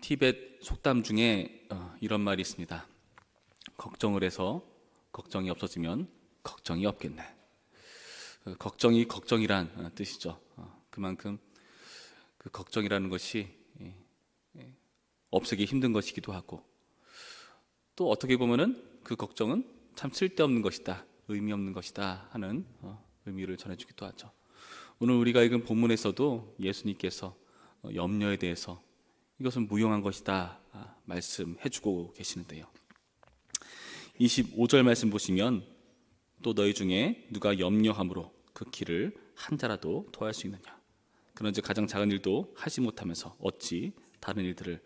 티벳 속담 중에 이런 말이 있습니다. 걱정을 해서 걱정이 없어지면 걱정이 없겠네. 걱정이 걱정이란 뜻이죠. 그만큼 그 걱정이라는 것이 없애기 힘든 것이기도 하고, 또 어떻게 보면은 그 걱정은 참 쓸데없는 것이다, 의미 없는 것이다 하는 의미를 전해주기도 하죠. 오늘 우리가 읽은 본문에서도 예수님께서 염려에 대해서 이것은 무용한 것이다 말씀해주고 계시는데요. 25절 말씀 보시면, 또 너희 중에 누가 염려함으로 그 길을 한 자라도 더할 수 있느냐. 그런즉 가장 작은 일도 하지 못하면서 어찌 다른 일들을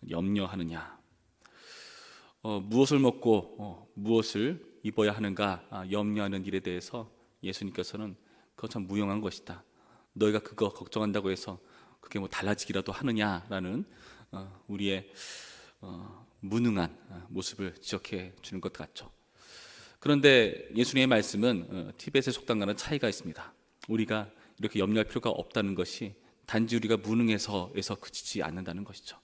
염려하느냐. 무엇을 먹고 무엇을 입어야 하는가 염려하는 일에 대해서 예수님께서는 그거 참 무용한 것이다, 너희가 그거 걱정한다고 해서 그게 뭐 달라지기라도 하느냐라는 우리의 무능한 모습을 지적해 주는 것 같죠. 그런데 예수님의 말씀은 티벳의 속담과는 차이가 있습니다. 우리가 이렇게 염려할 필요가 없다는 것이 단지 우리가 무능해서에서 그치지 않는다는 것이죠.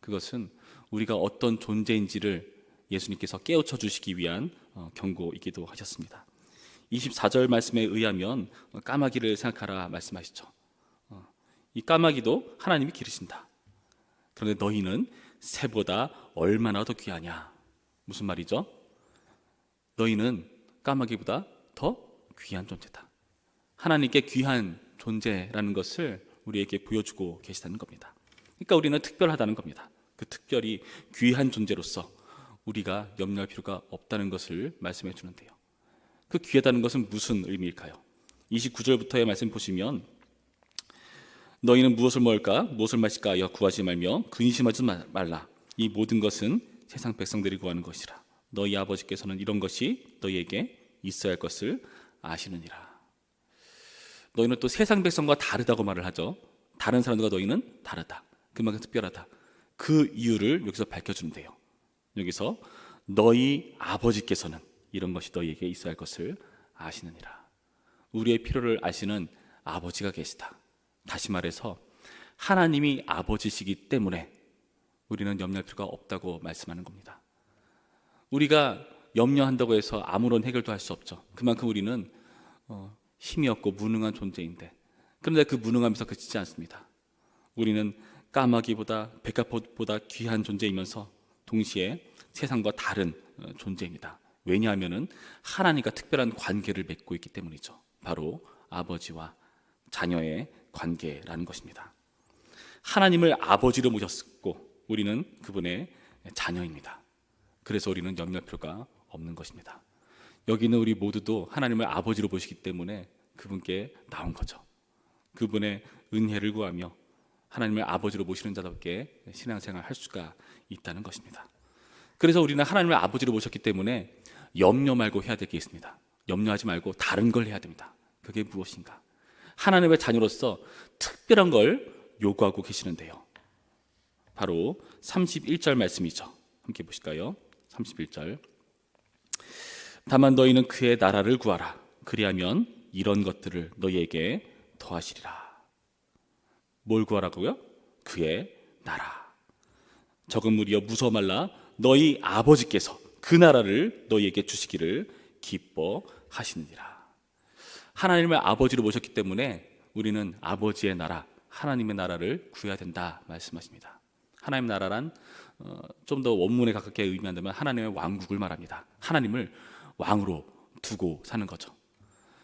그것은 우리가 어떤 존재인지를 예수님께서 깨우쳐 주시기 위한 경고이기도 하셨습니다. 24절 말씀에 의하면 까마귀를 생각하라 말씀하시죠. 이 까마귀도 하나님이 기르신다. 그런데 너희는 새보다 얼마나 더 귀하냐. 무슨 말이죠? 너희는 까마귀보다 더 귀한 존재다. 하나님께 귀한 존재라는 것을 우리에게 보여주고 계시다는 겁니다. 그러니까 우리는 특별하다는 겁니다. 그 특별히 귀한 존재로서 우리가 염려할 필요가 없다는 것을 말씀해 주는데요. 그 귀하다는 것은 무슨 의미일까요? 29절부터의 말씀 보시면, 너희는 무엇을 먹을까 무엇을 마실까 하여 구하지 말며 근심하지 말라. 이 모든 것은 세상 백성들이 구하는 것이라. 너희 아버지께서는 이런 것이 너희에게 있어야 할 것을 아시느니라. 너희는 또 세상 백성과 다르다고 말을 하죠. 다른 사람들과 너희는 다르다, 그만큼 특별하다. 그 이유를 여기서 밝혀주는데요. 여기서 너희 아버지께서는 이런 것이 너희에게 있어야 할 것을 아시느니라. 우리의 필요를 아시는 아버지가 계시다. 다시 말해서 하나님이 아버지시기 때문에 우리는 염려할 필요가 없다고 말씀하는 겁니다. 우리가 염려한다고 해서 아무런 해결도 할 수 없죠. 그만큼 우리는 힘이 없고 무능한 존재인데, 그런데 그 무능함에서 그치지 않습니다. 우리는 까마귀보다 백합보다 귀한 존재이면서 동시에 세상과 다른 존재입니다. 왜냐하면 하나님과 특별한 관계를 맺고 있기 때문이죠. 바로 아버지와 자녀의 관계라는 것입니다. 하나님을 아버지로 모셨고 우리는 그분의 자녀입니다. 그래서 우리는 염려할 필요가 없는 것입니다. 여기는 우리 모두도 하나님을 아버지로 보시기 때문에 그분께 나온 거죠. 그분의 은혜를 구하며 하나님을 아버지로 모시는 자답게 신앙생활을 할 수가 있다는 것입니다. 그래서 우리는 하나님을 아버지로 모셨기 때문에 염려 말고 해야 될 게 있습니다. 염려하지 말고 다른 걸 해야 됩니다. 그게 무엇인가? 하나님의 자녀로서 특별한 걸 요구하고 계시는데요. 바로 31절 말씀이죠. 함께 보실까요? 31절. 다만 너희는 그의 나라를 구하라. 그리하면 이런 것들을 너희에게 더하시리라. 뭘 구하라고요? 그의 나라. 적은 무리여 무서워 말라. 너희 아버지께서 그 나라를 너희에게 주시기를 기뻐하시느니라. 하나님을 아버지로 모셨기 때문에 우리는 아버지의 나라, 하나님의 나라를 구해야 된다 말씀하십니다. 하나님 나라란 좀 더 원문에 가깝게 의미한다면 하나님의 왕국을 말합니다. 하나님을 왕으로 두고 사는 거죠.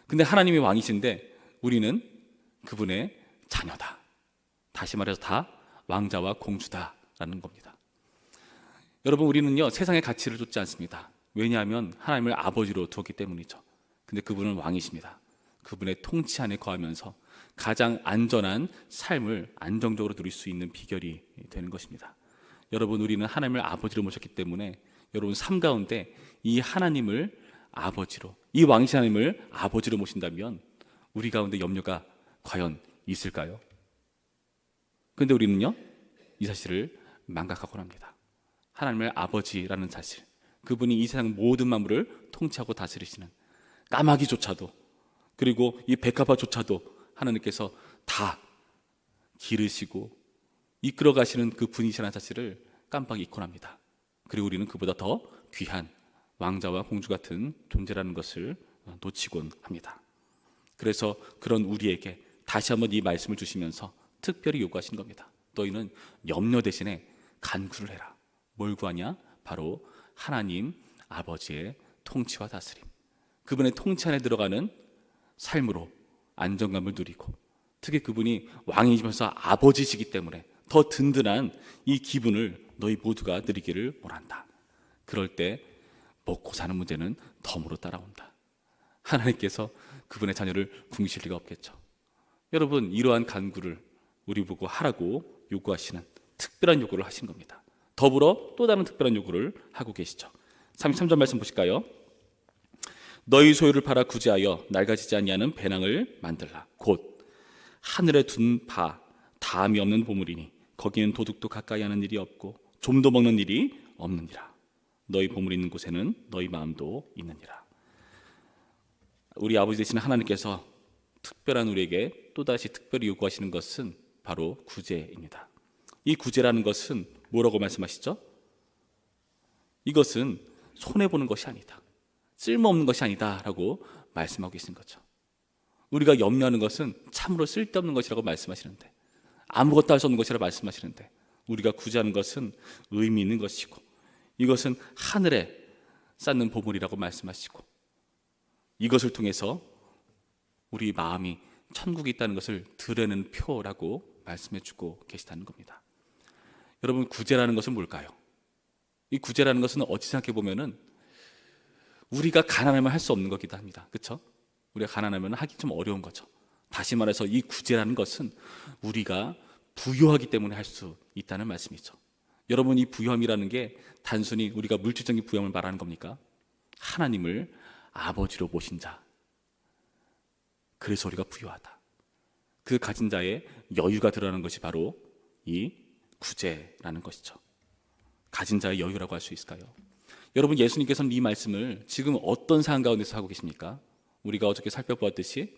근데 하나님이 왕이신데 우리는 그분의 자녀다. 다시 말해서 다 왕자와 공주다라는 겁니다. 여러분, 우리는요 세상의 가치를 쫓지 않습니다. 왜냐하면 하나님을 아버지로 두었기 때문이죠. 근데 그분은 왕이십니다. 그분의 통치 안에 거하면서 가장 안전한 삶을 안정적으로 누릴 수 있는 비결이 되는 것입니다. 여러분, 우리는 하나님을 아버지로 모셨기 때문에 여러분 삶 가운데 이 하나님을 아버지로, 이 왕이신 하나님을 아버지로 모신다면 우리 가운데 염려가 과연 있을까요? 그런데 우리는요 이 사실을 망각하곤 합니다. 하나님을 아버지라는 사실, 그분이 이 세상 모든 만물을 통치하고 다스리시는, 까마귀조차도 그리고 이 백합화조차도 하나님께서 다 기르시고 이끌어 가시는 그 분이시라는 사실을 깜빡 잊곤 합니다. 그리고 우리는 그보다 더 귀한 왕자와 공주 같은 존재라는 것을 놓치곤 합니다. 그래서 그런 우리에게 다시 한번 이 말씀을 주시면서 특별히 요구하신 겁니다. 너희는 염려 대신에 간구를 해라. 뭘 구하냐? 바로 하나님 아버지의 통치와 다스림, 그분의 통치 안에 들어가는 삶으로 안정감을 누리고, 특히 그분이 왕이시면서 아버지시기 때문에 더 든든한 이 기분을 너희 모두가 누리기를 원한다. 그럴 때 먹고 사는 문제는 덤으로 따라온다. 하나님께서 그분의 자녀를 굶으실 리가 없겠죠. 여러분, 이러한 간구를 우리 보고 하라고 요구하시는 특별한 요구를 하신 겁니다. 더불어 또 다른 특별한 요구를 하고 계시죠. 33절 말씀 보실까요? 너희 소유를 팔아 구제하여 낡아지지 아니하는 배낭을 만들라. 곧 하늘에 둔 바 다함이 없는 보물이니 거기는 도둑도 가까이 하는 일이 없고 좀도 먹는 일이 없느니라. 너희 보물이 있는 곳에는 너희 마음도 있느니라. 우리 아버지 되시는 하나님께서 특별한 우리에게 또다시 특별히 요구하시는 것은 바로 구제입니다. 이 구제라는 것은 뭐라고 말씀하시죠? 이것은 손해보는 것이 아니다, 쓸모없는 것이 아니다 라고 말씀하고 계신 거죠. 우리가 염려하는 것은 참으로 쓸데없는 것이라고 말씀하시는데, 아무것도 할 수 없는 것이라고 말씀하시는데, 우리가 구제하는 것은 의미 있는 것이고, 이것은 하늘에 쌓는 보물이라고 말씀하시고, 이것을 통해서 우리 마음이 천국에 있다는 것을 드러내는 표라고 말씀해 주고 계시다는 겁니다. 여러분, 구제라는 것은 뭘까요? 이 구제라는 것은 어찌 생각해 보면은 우리가 가난하면 할 수 없는 거기도 합니다. 그렇죠? 우리가 가난하면 하기 좀 어려운 거죠. 다시 말해서 이 구제라는 것은 우리가 부유하기 때문에 할 수 있다는 말씀이죠. 여러분, 이 부유함이라는 게 단순히 우리가 물질적인 부유함을 말하는 겁니까? 하나님을 아버지로 모신 자, 그래서 우리가 부유하다. 그 가진 자의 여유가 드러나는 것이 바로 이 구제라는 것이죠. 가진 자의 여유라고 할 수 있을까요? 여러분, 예수님께서는 이 말씀을 지금 어떤 상황 가운데서 하고 계십니까? 우리가 어저께 살펴보았듯이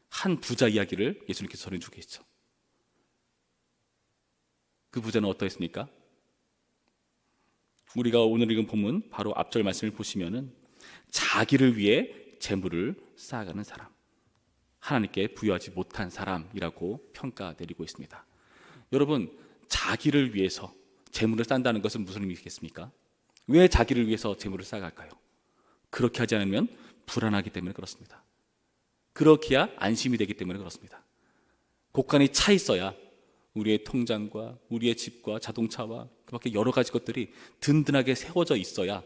한 부자 이야기를 예수님께서 전해주고 계시죠. 그 부자는 어떠했습니까? 우리가 오늘 읽은 본문 바로 앞절 말씀을 보시면은 자기를 위해 재물을 쌓아가는 사람, 하나님께 부여하지 못한 사람이라고 평가 내리고 있습니다. 여러분, 자기를 위해서 재물을 쌓는다는 것은 무슨 의미겠습니까? 왜 자기를 위해서 재물을 쌓아갈까요? 그렇게 하지 않으면 불안하기 때문에 그렇습니다. 그렇게야 안심이 되기 때문에 그렇습니다. 곳간이 차 있어야 우리의 통장과 우리의 집과 자동차와 그 밖에 여러 가지 것들이 든든하게 세워져 있어야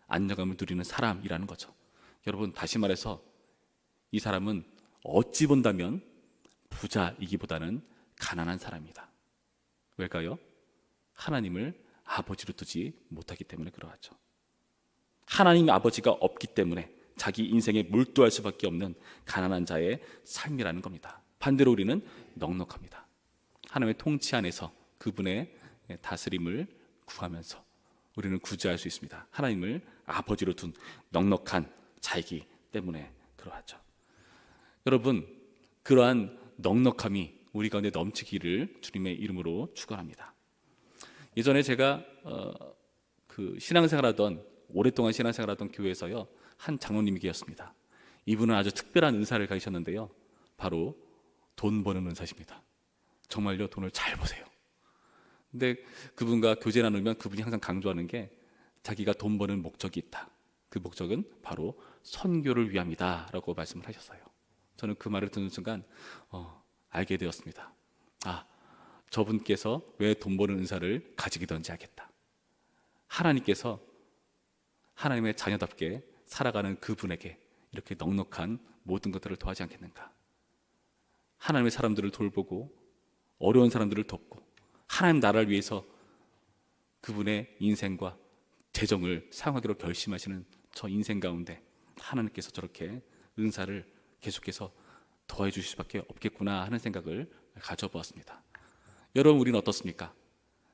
안정감을 누리는 사람이라는 거죠. 여러분, 다시 말해서 이 사람은 어찌 본다면 부자이기보다는 가난한 사람이다. 왜일까요? 하나님을 아버지로 두지 못하기 때문에 그러하죠. 하나님 아버지가 없기 때문에 자기 인생에 몰두할 수밖에 없는 가난한 자의 삶이라는 겁니다. 반대로 우리는 넉넉합니다. 하나님의 통치 안에서 그분의 다스림을 구하면서 우리는 구제할 수 있습니다. 하나님을 아버지로 둔 넉넉한 자이기 때문에 그러하죠. 여러분, 그러한 넉넉함이 우리 가운데 넘치기를 주님의 이름으로 축원합니다. 예전에 제가 오랫동안 신앙생활하던 교회에서요, 한 장로님이 계셨습니다. 이분은 아주 특별한 은사를 가지셨는데요, 바로 돈 버는 은사십니다. 정말요, 돈을 잘 버세요. 근데 그분과 교제 나누면 그분이 항상 강조하는 게 자기가 돈 버는 목적이 있다. 그 목적은 바로 선교를 위함이다 라고 말씀을 하셨어요. 저는 그 말을 듣는 순간 알게 되었습니다. 저분께서 왜 돈 버는 은사를 가지기든지 알겠다. 하나님께서 하나님의 자녀답게 살아가는 그분에게 이렇게 넉넉한 모든 것들을 더하지 않겠는가. 하나님의 사람들을 돌보고 어려운 사람들을 돕고 하나님 나라를 위해서 그분의 인생과 재정을 사용하기로 결심하시는 저 인생 가운데 하나님께서 저렇게 은사를 계속해서 더해 주실 수밖에 없겠구나 하는 생각을 가져보았습니다. 여러분, 우리는 어떻습니까?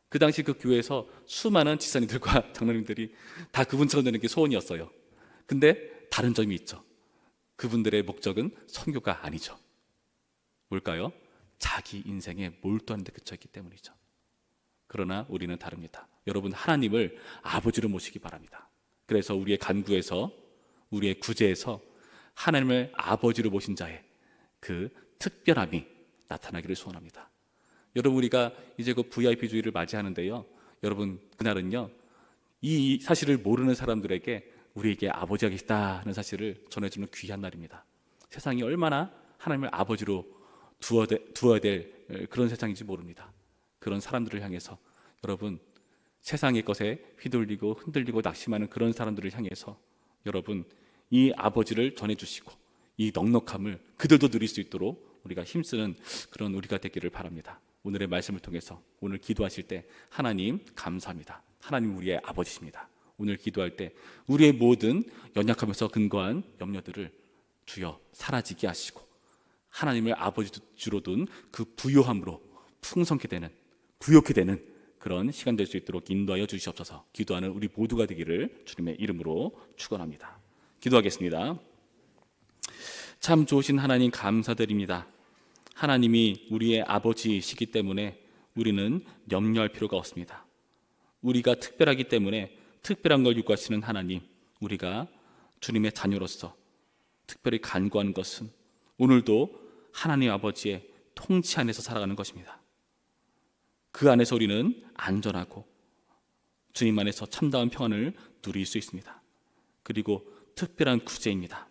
그 당시 그 교회에서 수많은 집사님들과 장로님들이 다 그분처럼 되는 게 소원이었어요. 근데 다른 점이 있죠. 그분들의 목적은 선교가 아니죠. 뭘까요? 자기 인생에 몰두하는 데 그쳐있기 때문이죠. 그러나 우리는 다릅니다. 여러분, 하나님을 아버지로 모시기 바랍니다. 그래서 우리의 간구에서, 우리의 구제에서 하나님을 아버지로 모신 자의 그 특별함이 나타나기를 소원합니다. 여러분, 우리가 이제 그 VIP 주일을 맞이하는데요, 여러분, 그날은요 이 사실을 모르는 사람들에게 우리에게 아버지가 계시다 하는 사실을 전해주는 귀한 날입니다. 세상이 얼마나 하나님을 아버지로 두어야 될 그런 세상인지 모릅니다. 그런 사람들을 향해서 여러분, 세상의 것에 휘둘리고 흔들리고 낙심하는 그런 사람들을 향해서 여러분, 이 아버지를 전해주시고 이 넉넉함을 그들도 누릴 수 있도록 우리가 힘쓰는 그런 우리가 되기를 바랍니다. 오늘의 말씀을 통해서 오늘 기도하실 때 하나님 감사합니다. 하나님 우리의 아버지십니다. 오늘 기도할 때 우리의 모든 연약하면서 근거한 염려들을 주여 사라지게 하시고 하나님을 아버지로 둔 그 부요함으로 풍성케 되는, 부요케 되는 그런 시간 될 수 있도록 인도하여 주시옵소서. 기도하는 우리 모두가 되기를 주님의 이름으로 축원합니다. 기도하겠습니다. 참 좋으신 하나님 감사드립니다. 하나님이 우리의 아버지시기 때문에 우리는 염려할 필요가 없습니다. 우리가 특별하기 때문에 특별한 걸 요구하시는 하나님, 우리가 주님의 자녀로서 특별히 간구하는 것은 오늘도 하나님 아버지의 통치 안에서 살아가는 것입니다. 그 안에서 우리는 안전하고 주님 안에서 참다운 평안을 누릴 수 있습니다. 그리고 특별한 구제입니다.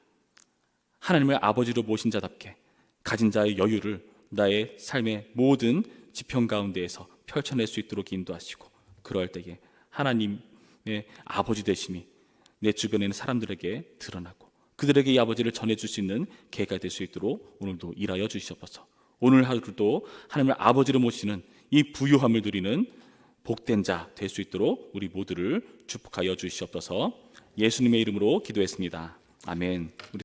하나님을 아버지로 모신 자답게 가진 자의 여유를 나의 삶의 모든 지평 가운데에서 펼쳐낼 수 있도록 인도하시고, 그럴 때에 하나님의 아버지 되심이 내 주변에 있는 사람들에게 드러나고 그들에게 이 아버지를 전해줄 수 있는 계기가 될 수 있도록 오늘도 일하여 주시옵소서. 오늘 하루도 하나님을 아버지로 모시는 이 부유함을 누리는 복된 자 될 수 있도록 우리 모두를 축복하여 주시옵소서. 예수님의 이름으로 기도했습니다. 아멘.